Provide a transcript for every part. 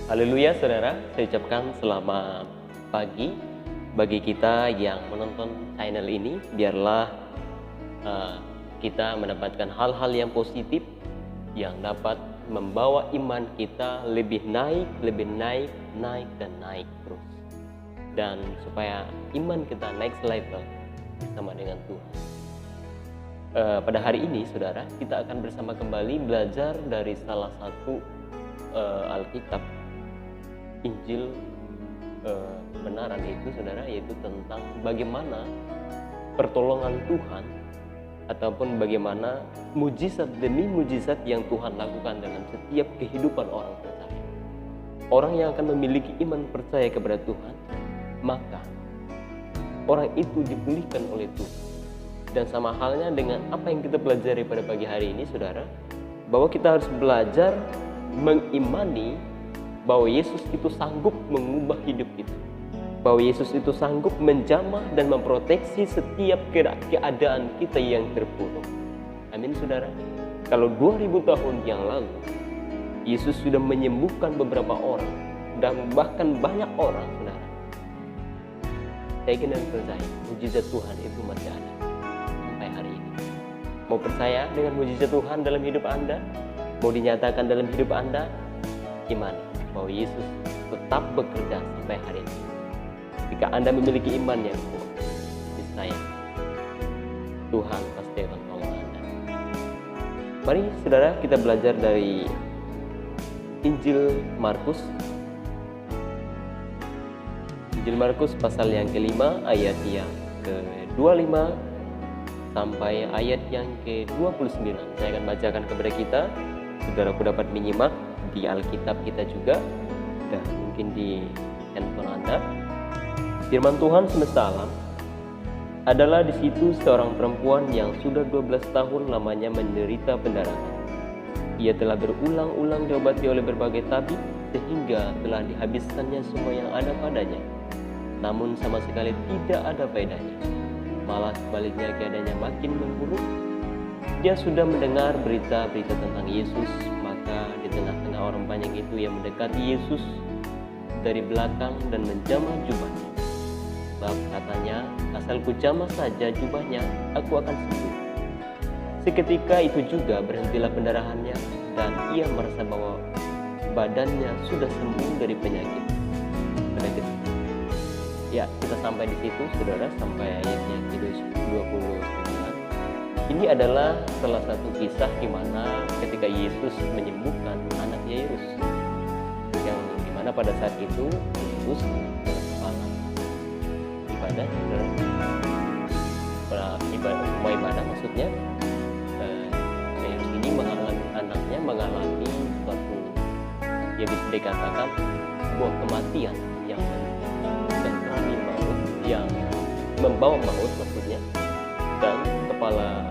Haleluya saudara, saya ucapkan selamat pagi bagi kita yang menonton channel ini. Biarlah kita mendapatkan hal-hal yang positif yang dapat membawa iman kita lebih naik, naik dan naik terus. Dan supaya iman kita naik level sama dengan Tuhan. Pada hari ini saudara, kita akan bersama kembali belajar dari salah satu Alkitab, Injil kebenaran itu saudara, yaitu tentang bagaimana pertolongan Tuhan ataupun bagaimana mujizat demi mujizat yang Tuhan lakukan dalam setiap kehidupan orang percaya. Orang yang akan memiliki iman percaya kepada Tuhan, maka orang itu dipulihkan oleh Tuhan. Dan sama halnya dengan apa yang kita pelajari pada pagi hari ini saudara, bahwa kita harus belajar mengimani bahwa Yesus itu sanggup mengubah hidup kita, bahwa Yesus itu sanggup menjamah dan memproteksi setiap keadaan kita yang terpuruk. Amin saudara. Kalau 2000 tahun yang lalu Yesus sudah menyembuhkan beberapa orang dan bahkan banyak orang saudara, saya kira percaya mujizat Tuhan itu masih ada sampai hari ini. Mau percaya dengan mujizat Tuhan dalam hidup Anda, mau dinyatakan dalam hidup Anda, imani bahwa Yesus tetap bekerja sampai hari ini. Jika Anda memiliki iman yang kuat, niscaya Tuhan pasti akan tolong Anda. Mari saudara, kita belajar dari Injil Markus. Injil Markus pasal yang kelima, ayat yang ke-25 sampai ayat yang ke-29. Saya akan bacakan kepada kita. Saudaraku dapat menyimak di Alkitab kita juga, dan mungkin di handphone Anda. Firman Tuhan semesta alam, adalah di situ seorang perempuan yang sudah 12 tahun lamanya menderita pendarahan. Ia telah berulang-ulang diobati oleh berbagai tabib sehingga telah dihabiskannya semua yang ada padanya. Namun sama sekali tidak ada faedahnya. Malah sebaliknya keadaannya makin memburuk. Dia sudah mendengar berita-berita tentang Yesus, maka di tengah-tengah orang banyak itu yang mendekati Yesus dari belakang dan menjamah jubahnya. Sebab katanya, asal ku jamah saja jubahnya, aku akan sembuh. Seketika itu juga berhentilah pendarahannya, dan ia merasa bahwa badannya sudah sembuh dari penyakit. Ya, kita sampai di situ saudara, sampai ayat yang ke-29. Ini adalah salah satu kisah di mana ketika Yesus menyembuhkan anak Yairus, yang dimana pada saat itu Yesus kepala ibadah, rumah ibadah maksudnya. Yairus ini anaknya mengalami suatu, ya bisa dikatakan sebuah kematian yang mendatangi maut, yang membawa maut maksudnya. Dan kepala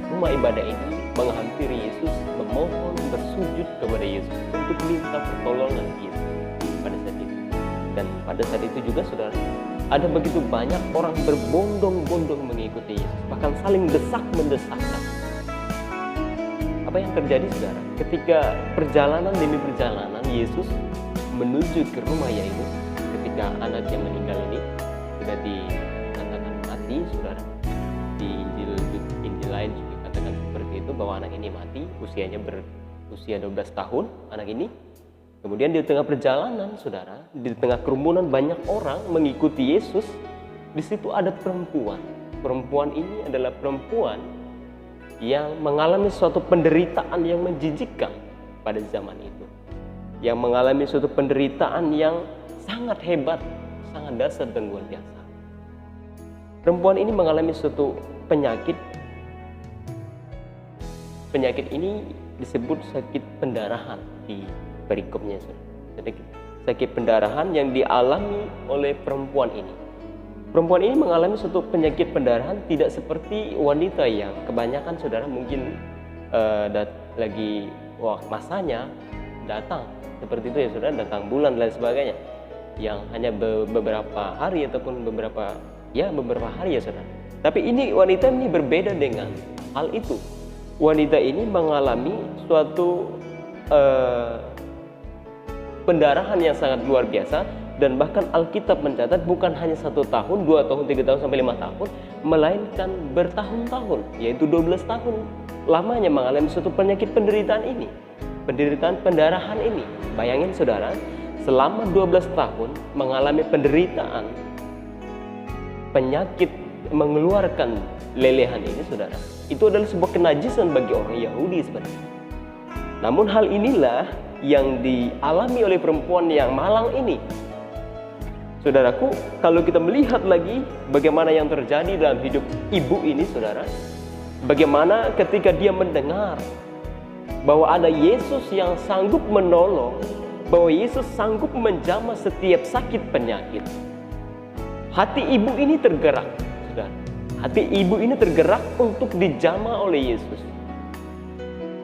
rumah ibadah ini menghampiri Yesus, memohon, bersujud kepada Yesus untuk minta pertolongan Yesus pada saat itu. Dan pada saat itu juga saudara, ada begitu banyak orang berbondong-bondong mengikuti Yesus, bahkan saling desak-mendesakkan. Apa yang terjadi saudara? Ketika perjalanan demi perjalanan Yesus menuju ke rumah Yairus, ketika anaknya meninggal ini sudah dikatakan mati saudara. Di Injil lain juga katakan seperti itu, bahwa anak ini mati, usianya berusia 12 tahun anak ini. Kemudian di tengah perjalanan saudara, di tengah kerumunan banyak orang mengikuti Yesus, di situ ada perempuan. Perempuan ini adalah perempuan yang mengalami suatu penderitaan yang menjijikkan pada zaman itu, yang mengalami suatu penderitaan yang sangat hebat, sangat dahsyat dan luar biasa. Perempuan ini mengalami suatu penyakit. Penyakit ini disebut sakit pendarahan di perikopnya. Sakit pendarahan yang dialami oleh perempuan ini. Perempuan ini mengalami suatu penyakit pendarahan tidak seperti wanita yang kebanyakan saudara mungkin lagi masanya datang seperti itu ya saudara, datang bulan dan sebagainya, yang hanya beberapa hari ataupun beberapa hari ya saudara. Tapi ini wanita ini berbeda dengan hal itu. Wanita ini mengalami suatu pendarahan yang sangat luar biasa. Dan bahkan Alkitab mencatat bukan hanya 1 tahun, 2 tahun, 3 tahun, sampai 5 tahun, melainkan bertahun-tahun, yaitu 12 tahun lamanya mengalami suatu penyakit penderitaan ini, penderitaan pendarahan ini. Bayangin saudara, selama 12 tahun mengalami penderitaan penyakit mengeluarkan lelehan ini, saudara, itu adalah sebuah kenajisan bagi orang Yahudi sebenarnya. Namun hal inilah yang dialami oleh perempuan yang malang ini. Saudaraku, kalau kita melihat lagi bagaimana yang terjadi dalam hidup ibu ini, saudara, bagaimana ketika dia mendengar bahwa ada Yesus yang sanggup menolong, bahwa Yesus sanggup menjamah setiap sakit penyakit, hati ibu ini tergerak, saudara. Hati ibu ini tergerak untuk dijamah oleh Yesus.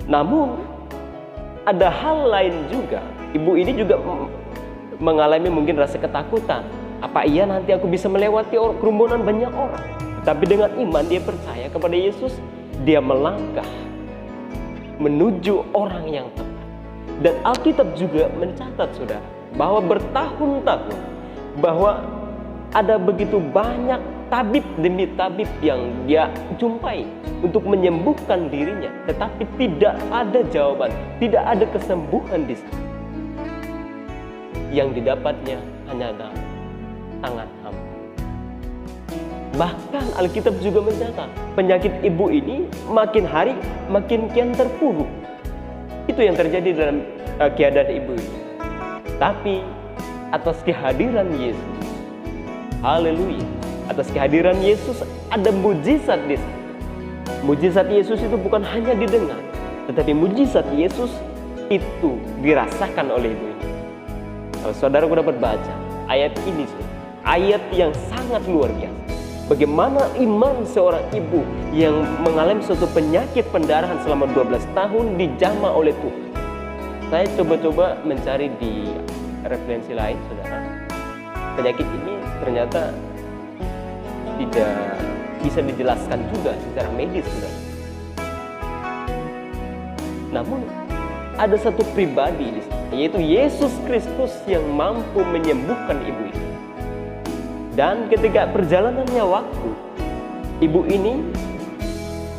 Namun ada hal lain juga. Ibu ini juga mengalami mungkin rasa ketakutan. Apa iya nanti aku bisa melewati kerumunan banyak orang? Tapi dengan iman dia percaya kepada Yesus, dia melangkah menuju orang yang tepat. Dan Alkitab juga mencatat, saudara, bahwa bertahun-tahun, bahwa ada begitu banyak tabib demi tabib yang dia jumpai untuk menyembuhkan dirinya, tetapi tidak ada jawaban, tidak ada kesembuhan di sana. Yang didapatnya hanya ada tangan hamba. Bahkan Alkitab juga mencatat penyakit ibu ini makin hari makin kian terpuruk. Itu yang terjadi dalam keadaan ibu ini. Tapi atas kehadiran Yesus, haleluya, atas kehadiran Yesus ada mujizat di sana. Mujizat Yesus itu bukan hanya didengar, tetapi mujizat Yesus itu dirasakan oleh ibu ini. Kalau saudara dapat baca ayat ini, ayat yang sangat luar biasa. Bagaimana iman seorang ibu yang mengalami suatu penyakit pendarahan selama 12 tahun dijamah oleh Tuhan. Saya coba-coba mencari di referensi lain, saudara. Penyakit ini ternyata tidak bisa dijelaskan juga secara medis, saudara. Namun ada satu pribadi di sana, yaitu Yesus Kristus yang mampu menyembuhkan ibu ini. Dan ketika perjalanannya waktu, ibu ini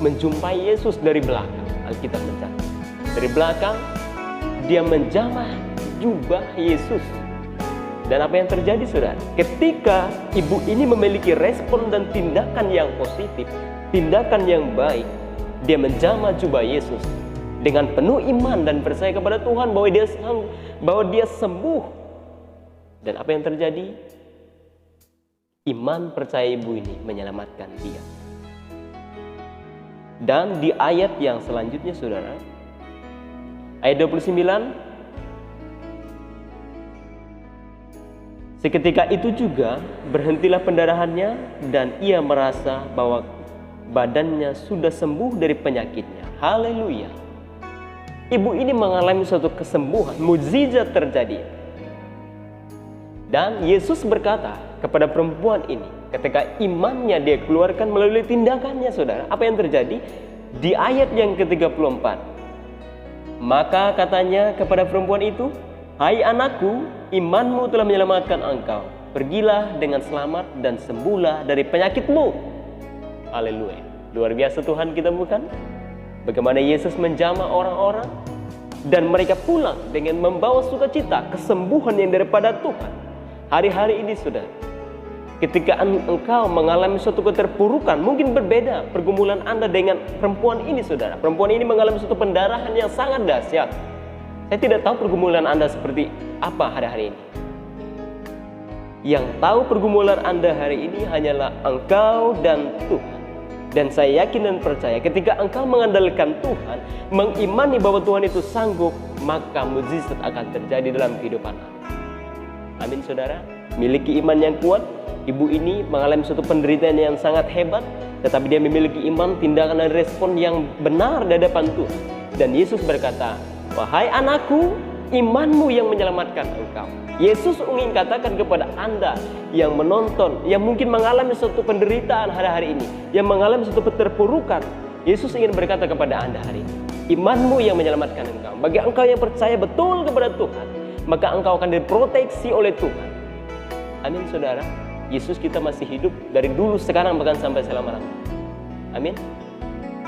menjumpai Yesus dari belakang. Alkitab mencatat, dari belakang dia menjamah jubah Yesus. Dan apa yang terjadi, saudara? Ketika ibu ini memiliki respon dan tindakan yang positif, tindakan yang baik, dia menjamah jubah Yesus dengan penuh iman dan percaya kepada Tuhan bahwa dia sembuh. Dan apa yang terjadi? Iman percaya ibu ini menyelamatkan dia. Dan di ayat yang selanjutnya, saudara, ayat 29, seketika itu juga berhentilah pendarahannya dan ia merasa bahwa badannya sudah sembuh dari penyakitnya. Haleluya. Ibu ini mengalami suatu kesembuhan, mukjizat terjadi. Dan Yesus berkata kepada perempuan ini, ketika imannya dia keluarkan melalui tindakannya, saudara, apa yang terjadi? Di ayat yang ke-34, maka katanya kepada perempuan itu, hai anakku, imanmu telah menyelamatkan engkau. Pergilah dengan selamat dan sembuhlah dari penyakitmu. Haleluya. Luar biasa Tuhan kita, bukan? Bagaimana Yesus menjamah orang-orang dan mereka pulang dengan membawa sukacita, kesembuhan yang daripada Tuhan. Hari-hari ini, saudara, ketika engkau mengalami suatu keterpurukan, mungkin berbeda pergumulan Anda dengan perempuan ini, saudara. Perempuan ini mengalami suatu pendarahan yang sangat dahsyat. Saya tidak tahu pergumulan Anda seperti apa hari-hari ini. Yang tahu pergumulan Anda hari ini hanyalah engkau dan Tuhan. Dan saya yakin dan percaya ketika engkau mengandalkan Tuhan, mengimani bahwa Tuhan itu sanggup, maka mukjizat akan terjadi dalam kehidupan Anda. Amin, saudara. Miliki iman yang kuat. Ibu ini mengalami suatu penderitaan yang sangat hebat, tetapi dia memiliki iman, tindakan dan respon yang benar di hadapan Tuhan. Dan Yesus berkata, wahai anakku, imanmu yang menyelamatkan engkau. Yesus ingin katakan kepada Anda yang menonton, yang mungkin mengalami suatu penderitaan hari-hari ini, yang mengalami suatu keterpurukan, Yesus ingin berkata kepada Anda hari ini, imanmu yang menyelamatkan engkau. Bagi engkau yang percaya betul kepada Tuhan, maka engkau akan diproteksi oleh Tuhan. Amin saudara. Yesus kita masih hidup dari dulu, sekarang, bahkan sampai selama-lamanya. Amin.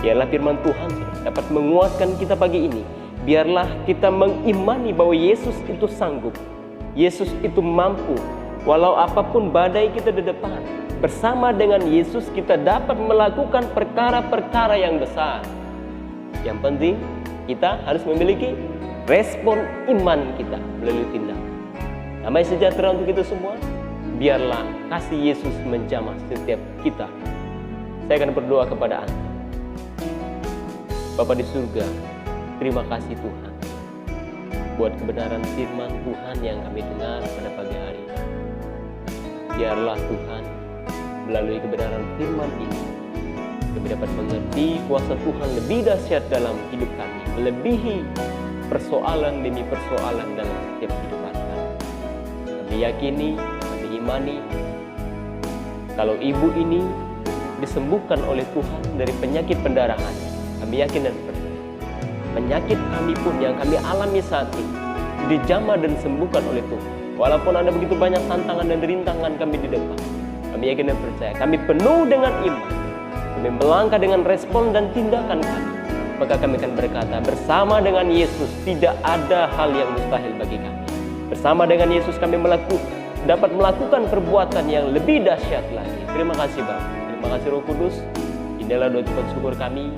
Biarlah firman Tuhan dapat menguatkan kita pagi ini. Biarlah kita mengimani bahwa Yesus itu sanggup. Yesus itu mampu. Walau apapun badai kita di depan, bersama dengan Yesus kita dapat melakukan perkara-perkara yang besar. Yang penting kita harus memiliki respon iman kita melalui tindakan. Damai sejahtera untuk kita semua. Biarlah kasih Yesus menjamah setiap kita. Saya akan berdoa kepada Anda. Bapa di surga, terima kasih Tuhan buat kebenaran firman Tuhan yang kami dengar pada pagi hari ini. Biarlah Tuhan melalui kebenaran firman ini kami dapat mengerti kuasa Tuhan lebih dahsyat dalam hidup kami, melebihi persoalan demi persoalan dalam setiap kehidupan kami. Kami yakini, kami imani kalau ibu ini disembuhkan oleh Tuhan dari penyakit pendarahan. Kami yakin dan percaya penyakit kami pun yang kami alami saat ini dijamah dan disembuhkan oleh Tuhan. Walaupun ada begitu banyak tantangan dan rintangan kami di depan, kami yakin dan percaya kami penuh dengan iman. Kami melangkah dengan respon dan tindakan kami. Maka kami akan berkata, bersama dengan Yesus tidak ada hal yang mustahil bagi kami. Bersama dengan Yesus kami dapat melakukan perbuatan yang lebih dahsyat lagi. Terima kasih Bapa. Terima kasih Roh Kudus. Inilah doa Tuhan syukur kami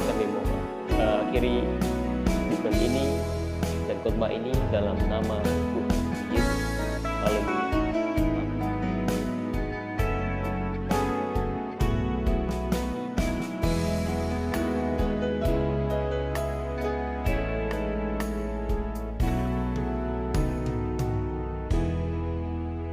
mohon akhiri bisnis ini dan khotbah ini dalam nama Tuhan Yesus. Haleluya.